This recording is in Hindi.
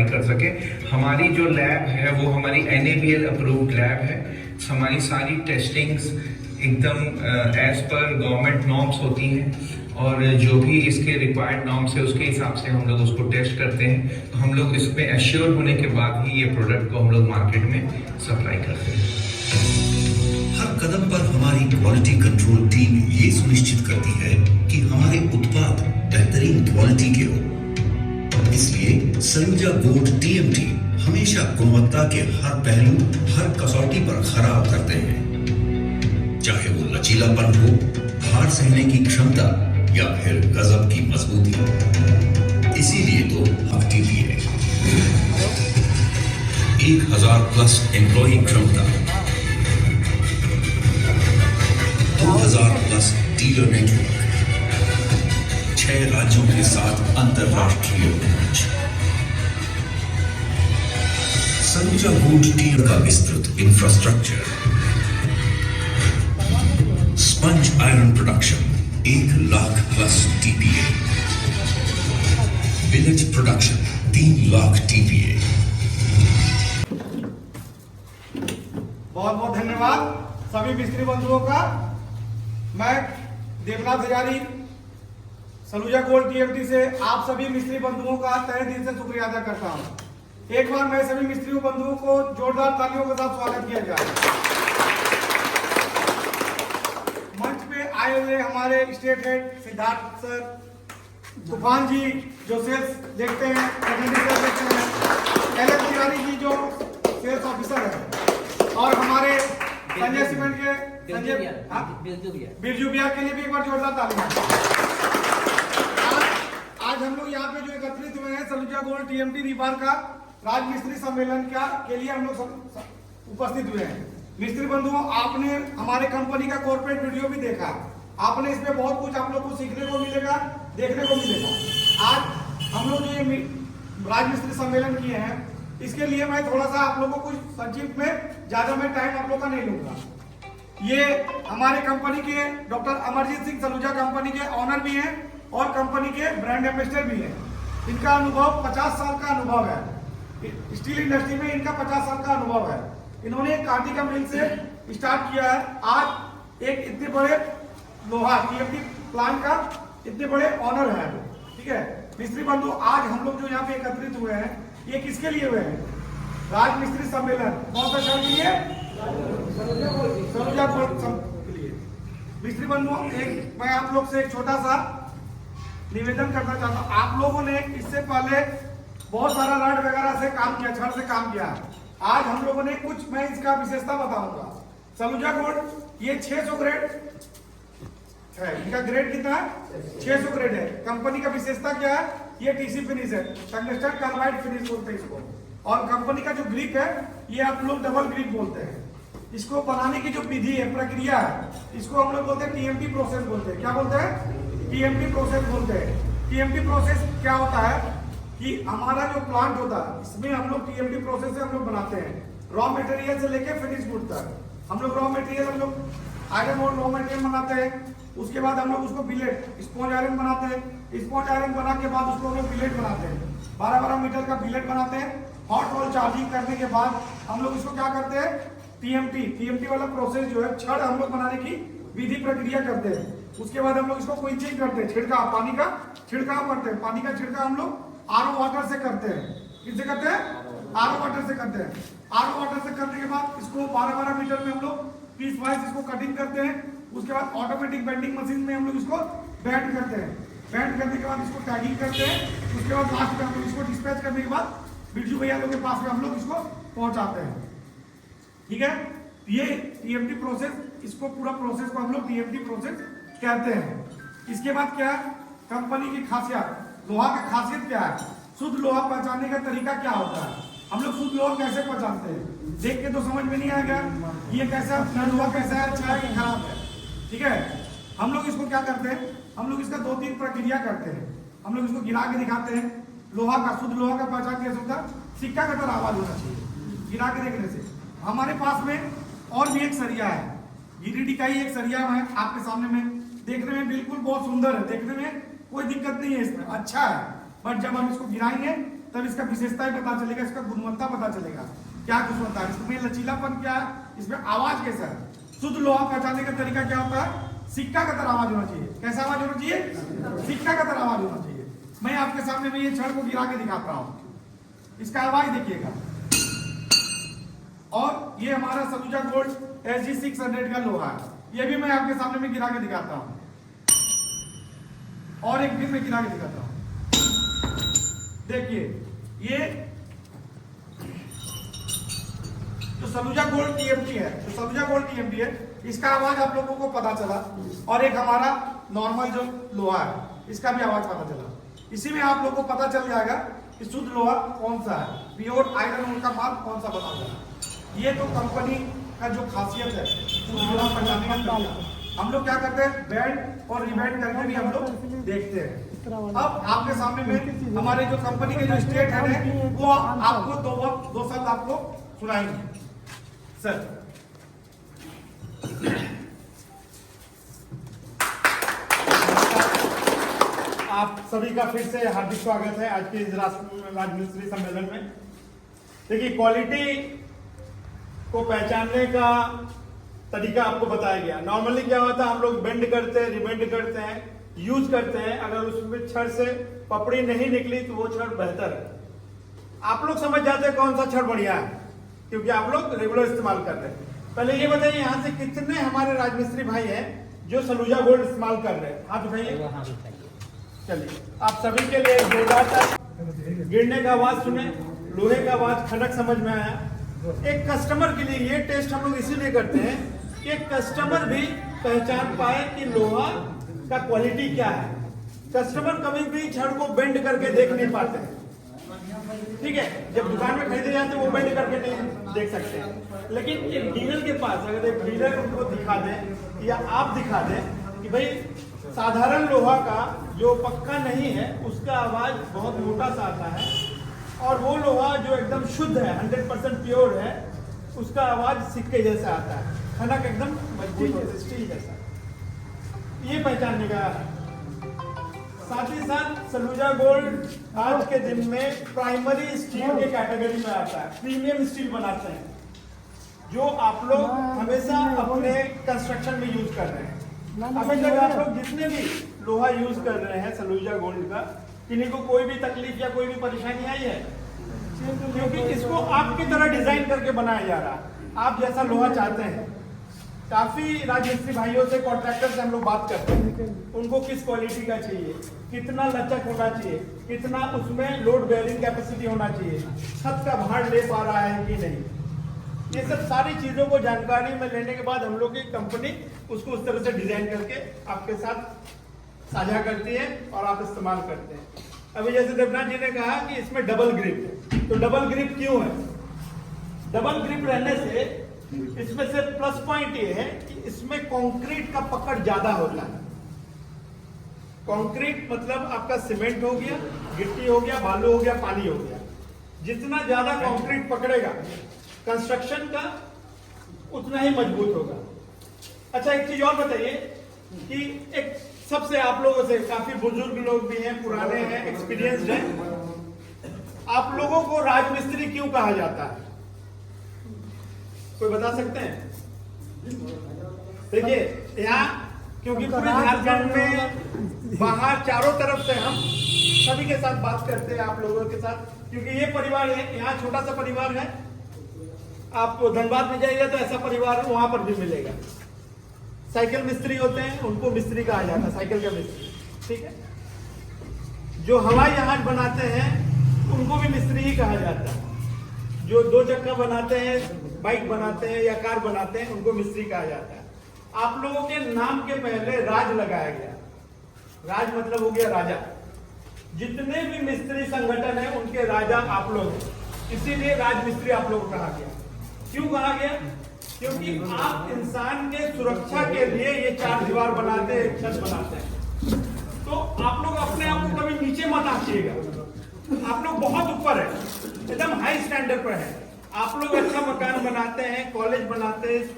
सप्लाई कर सके। हमारी जो लैब है वो हमारी NABL अप्रूव्ड लैब है। हमारी सारी टेस्टिंग्स एकदम एज पर गवर्नमेंट नॉर्म्स होती हैं और जो भी इसके रिक्वायर्ड नॉर्म्स है उसके हिसाब से हम लोग उसको टेस्ट करते हैं। तो हम लोग इसमें एश्योर होने के बाद ही ये प्रोडक्ट को हम लोग मार्केट में सप्लाई करते हैं। हर कदम पर हमारी क्वालिटी कंट्रोल टीम ये सुनिश्चित करती है कि हमारे उत्पाद बेहतरीन क्वालिटी के हो। इसलिए सलूजा गोल्ड TMT हमेशा गुणवत्ता के हर पहलू, हर कसौटी पर खरा उतरते हैं। चाहे वो लचीलापन हो, भार सहने की क्षमता या फिर गजब की मजबूती। इसीलिए तो TPA 1000+ एम्प्लॉय क्षमता, 2000+ डीलर नेटवर्क, 6 राज्यों के साथ अंतरराष्ट्रीय पहुंच। सलूजा गोल्ड टीम का विस्तृत infrastructure, sponge iron production 1,00,000+ TPA, village production 3,00,000 TPA। बहुत बहुत धन्यवाद सभी मिस्त्री बंधुओं का। मैं देवनाथ हजारी सलूजा गोल्ड TMT से आप सभी मिस्त्री बंधुओं का तहे दिल से शुक्रिया अदा करता हूं। एक बार मैं सभी मिस्त्री बंधुओं को जोरदार तालियों के साथ स्वागत किया जाए। मंच पे आए हुए हमारे स्टेट हेड सिद्धार्थ सर, तूफान जी जो सेल्स देखते हैं, LS तिवारी जी जो सेल्स ऑफिसर है, और हमारे संजय सीमेंट के बिरजू बिहार के लिए भी एक बार जोरदार तालियां। आज हम लोग यहाँ पे जो एकत्रित हुए हैं सलूजा गोल्ड TMT रिबार का राज मिस्त्री सम्मेलन के लिए हम लोग उपस्थित हुए हैं। मिस्त्री बंधुओं, आपने हमारे कंपनी का कॉर्पोरेट वीडियो भी देखा, आपने इसमें बहुत कुछ आप लोग को सीखने को मिलेगा, देखने को मिलेगा। आज हम लोग जो ये राज मिस्त्री सम्मेलन किए हैं, इसके लिए मैं थोड़ा सा आप लोगों को कुछ संक्षिप्त में, ज्यादा मैं टाइम आप लोग का नहीं लूंगा। ये हमारे कंपनी के डॉक्टर अमरजीत सिंह सलूजा कंपनी के ऑनर भी हैं और कंपनी के ब्रांड एम्बेसडर भी हैं। इनका अनुभव 50 साल का अनुभव है, स्टील इंडस्ट्री में इनका 50 साल का अनुभव है। इन्होंने कांटी का मिल से स्टार्ट किया है। आज एक इतने बड़े लोहा TMT प्लांट का इतने बड़े ऑनर है, ठीक है। मिस्त्री बंधु, आज हम लोग जो यहाँ पे एकत्रित हुए हैं, ये किसके लिए हुए हैं? राज मिस्त्री सम्मेलन कौन सा शहर के लिए? सलूजा गोल्ड के लिए। मिस्त्री बंधु, एक मैं आप लोग से एक छोटा सा निवेदन करना चाहता हूँ। आप लोगों ने इससे पहले बहुत सारा रड वगैरह से काम किया, छड़ से काम किया। आज हम लोगों ने कुछ, मैं इसका विशेषता बताऊंगा। सलूजा गोल्ड ये 600 ग्रेड है, इनका ग्रेड कितना है? 600 ग्रेड है। कंपनी का विशेषता क्या है? ये TC फिनिश है, टंगस्टन कार्बाइड फिनिश बोलते हैं इसको। और कंपनी का जो ग्रिप है, ये आप लोग डबल ग्रिप बोलते हैं। इसको बनाने की जो विधि है, प्रक्रिया है, इसको हम लोग बोलते हैं TMT प्रोसेस बोलते हैं। क्या बोलते हैं? TMT प्रोसेस बोलते हैं। TMT प्रोसेस क्या होता है कि हमारा जो प्लांट होता है, इसमें हम लोग TMT प्रोसेस से हम लोग बनाते हैं, रॉ मटेरियल से लेके फिनिश गुड तक। हम लोग रॉ मटेरियल, हम लोग आयरन और रॉ मटेरियल बनाते हैं। उसके बाद हम लोग उसको बिलेट, स्पॉन्ज आयरन बनाते हैं। स्पॉन्ज आयरन बना के बाद उसको हम लोग बिलेट बनाते हैं, 12-12 मीटर का बिलेट बनाते हैं। हॉट रोल चार्जिंग करने के बाद हम लोग इसको क्या करते हैं? TMT वाला प्रोसेस जो है, छड़ हम लोग बनाने की विधि प्रक्रिया करते हैं। उसके बाद हम लोग इसको क्विंचिंग करते हैं, छिड़काव, पानी का छिड़काव करते हैं। पानी का छिड़काव हम लोग RO वाटर से करते हैं। किससे करते हैं? RO वाटर से करते हैं। RO वाटर से करने के बाद इसको 12-12 मीटर में हम लोग पीस वाइज इसको कटिंग करते हैं। उसके बाद ऑटोमेटिक बेंडिंग मशीन में हम लोग इसको बेंड करते हैं। बेंड करने के बाद इसको टैगिंग करते हैं। उसके बाद लास्ट में हम लोग इसको डिस्पैच करने के बाद बिरजू भैया लोग के पास में हम लोग इसको पहुंचाते हैं, ठीक है। ये TMT प्रोसेस, इसको पूरा प्रोसेस को हम लोग TMT प्रोसेस कहते हैं। इसके बाद क्या है कंपनी की खासियत, लोहा का खासियत क्या है? शुद्ध लोहा पहचानने का तरीका क्या होता है? हम लोग शुद्ध लोहा कैसे पहचानते हैं? देख के तो समझ में नहीं आएगा ये कैसा लोहा कैसा है, अच्छा है कि खराब है, ठीक है। हम लोग इसको क्या करते हैं? हम लोग इसका 2-3 प्रक्रिया करते हैं। हम लोग इसको गिरा के दिखाते हैं। लोहा का, शुद्ध लोहा का पहचान कैसे होता है? सिक्का का तरह आवाज होना चाहिए गिरा के देखने से। हमारे पास में और भी एक सरिया है, GDD का ही एक सरिया है आपके सामने में, देखने में बिल्कुल बहुत सुंदर है, देखने में कोई दिक्कत नहीं है इसमें, अच्छा है। बट जब हम इसको गिराएंगे तब इसका विशेषताएं पता चलेगा, इसका गुणवत्ता पता चलेगा, क्या कुछ होता है इसमें, लचीलापन क्या है, इसमें आवाज कैसा है। शुद्ध लोहा पहचानने का तरीका क्या होता है, सिक्का का तरह आवाज होना चाहिए। कैसा आवाज होना चाहिए, सिक्का का तरह आवाज होना चाहिए। मैं आपके सामने में ये छड़ को गिरा के दिखाता हूँ, इसका आवाज देखिएगा। और ये हमारा सलूजा गोल्ड SG600 का लोहा है, ये भी मैं आपके सामने में गिरा के दिखाता हूँ, और एक भी मैं गिरा के दिखाता हूँ। देखिए ये जो सलूजा गोल्ड TMT है, जो सलूजा गोल्ड TMT है, इसका आवाज आप लोगों को पता चला, और एक हमारा नॉर्मल जो लोहा है इसका भी आवाज पता चला। इसी में आप लोगों को पता चल जाएगा कि शुद्ध लोहा कौन सा है, प्योर आयरन ओर का माल कौन सा बता चला। ये तो कंपनी का जो खासियत है शुद्ध लोहा पहचानने का तरीका। हम लोग क्या करते हैं, बेल्ट और रिबेल्ट करके भी हम लोग देखते हैं। अब आपके सामने में हमारे जो कंपनी के जो स्टेट हेड है वो आपको दो शब्द आपको सुनाएंगे। सर आप सभी का फिर से हार्दिक स्वागत है आज के इस राजमिस्त्री सम्मेलन में। देखिए, क्वालिटी को पहचानने का तरीका आपको बताया गया। नॉर्मली क्या होता है, हम लोग बेंड करते हैं, रिबेंड करते हैं, यूज करते हैं। अगर उसमें छड़ से पपड़ी नहीं निकली तो वो छड़ बेहतर है। आप लोग समझ जाते हैं कौन सा छड़ बढ़िया है, क्योंकि आप लोग रेगुलर इस्तेमाल कर रहे हैं। पहले ये बताइए, यहाँ से कितने हमारे राजमिस्त्री भाई हैं जो सलूजा गोल्ड इस्तेमाल कर रहे हैं, हाथ उठाइए। चलिए, आप सभी के लिए जोरदार गिरने का आवाज सुने, लोहे का आवाज, खनक समझ में आया। एक कस्टमर के लिए ये टेस्ट हम लोग इसीलिए करते हैं कि कस्टमर भी पहचान पाए कि लोहा का क्वालिटी क्या है। कस्टमर कभी भी छड़ को बेंड करके देख नहीं पाते हैं, ठीक है। जब दुकान में खरीदे जाते हैं वो बेंड करके नहीं देख सकते, लेकिन एक डीलर के पास अगर एक डीलर उनको दिखा दे या आप दिखा दें कि भाई साधारण लोहा का जो पक्का नहीं है उसका आवाज बहुत मोटा सा आता है, और वो लोहा जो एकदम शुद्ध है, 100% प्योर है, उसका आवाज सिक्के जैसा आता है, खनक एकदम मजबूत होता है, स्टील जैसा। ये पहचानने का। साथ ही साथ सलूजा गोल्ड आज के दिन में प्राइमरी स्टील के कैटेगरी में आता है, प्रीमियम स्टील बनाते हैं, जो आप लोग हमेशा अपने कंस्ट्रक्शन में यूज कर रहे हैं। अभी तक आप लोग जितने भी लोहा यूज कर रहे हैं सलूजा गोल्ड का, किन्हीं को कोई भी तकलीफ या कोई भी परेशानी आई है? क्योंकि इसको आपकी तरह डिजाइन करके बनाया जा रहा है, आप जैसा लोहा चाहते हैं। काफी राजमिस्त्री भाइयों से, कॉन्ट्रैक्टर से हम लोग बात करते हैं, उनको किस क्वालिटी का चाहिए, कितना लचक होना चाहिए, कितना उसमें लोड बेयरिंग कैपेसिटी होना चाहिए, छत का भार ले पा रहा है कि नहीं। ये सब सारी चीजों को जानकारी में लेने के बाद हम लोग की कंपनी उसको उस तरह से डिजाइन करके आपके साथ साझा करती है और आप इस्तेमाल करते हैं। अभी जैसे देवनाथ जी ने कहा कि इसमें डबल ग्रिप है, तो डबल ग्रिप क्यों है? डबल ग्रिप रहने से इसमें से प्लस पॉइंट ये है कि इसमें कंक्रीट का पकड़ ज्यादा होता है। कंक्रीट मतलब आपका सीमेंट हो गया, गिट्टी हो गया, बालू हो गया, पानी हो गया। जितना ज्यादा कंक्रीट पकड़ेगा कंस्ट्रक्शन का, उतना ही मजबूत होगा। अच्छा, एक चीज और बताइए कि एक सबसे आप लोगों से काफी बुजुर्ग लोग भी हैं, पुराने हैं, एक्सपीरियंस्ड हैं, आप लोगों को राजमिस्त्री क्यों कहा जाता है? कोई बता सकते हैं? देखिए, यहाँ क्योंकि पूरे झारखंड में बाहर चारों तरफ से हम सभी के साथ बात करते हैं, आप लोगों के साथ, क्योंकि ये परिवार है, यहाँ छोटा सा परिवार है। आप धनबाद में जाइएगा तो ऐसा परिवार वहां पर भी मिलेगा। साइकिल मिस्त्री होते हैं, उनको मिस्त्री कहा जाता है, साइकिल का मिस्त्री, ठीक है। जो हवाई जहाज बनाते हैं उनको भी मिस्त्री ही कहा जाता है। जो 2 चक्का बनाते हैं, बाइक बनाते हैं या कार बनाते हैं, उनको मिस्त्री कहा जाता है। आप लोगों के नाम के पहले राज लगाया गया। राज मतलब हो गया राजा। जितने भी मिस्त्री संगठन है उनके राजा आप लोग हैं, इसीलिए राजमिस्त्री आप लोग को कहा गया। क्यों कहा गया? क्योंकि आप इंसान के सुरक्षा के लिए ये 4 दीवार बनाते हैं, छत बनाते हैं। तो आप लोग अपने आप को कभी नीचे मत आंकिएगा, आप लोग बहुत ऊपर है, एकदम हाई स्टैंडर्ड पर है। आप लोग अच्छा मकान बनाते हैं, कॉलेज बनाते हैं,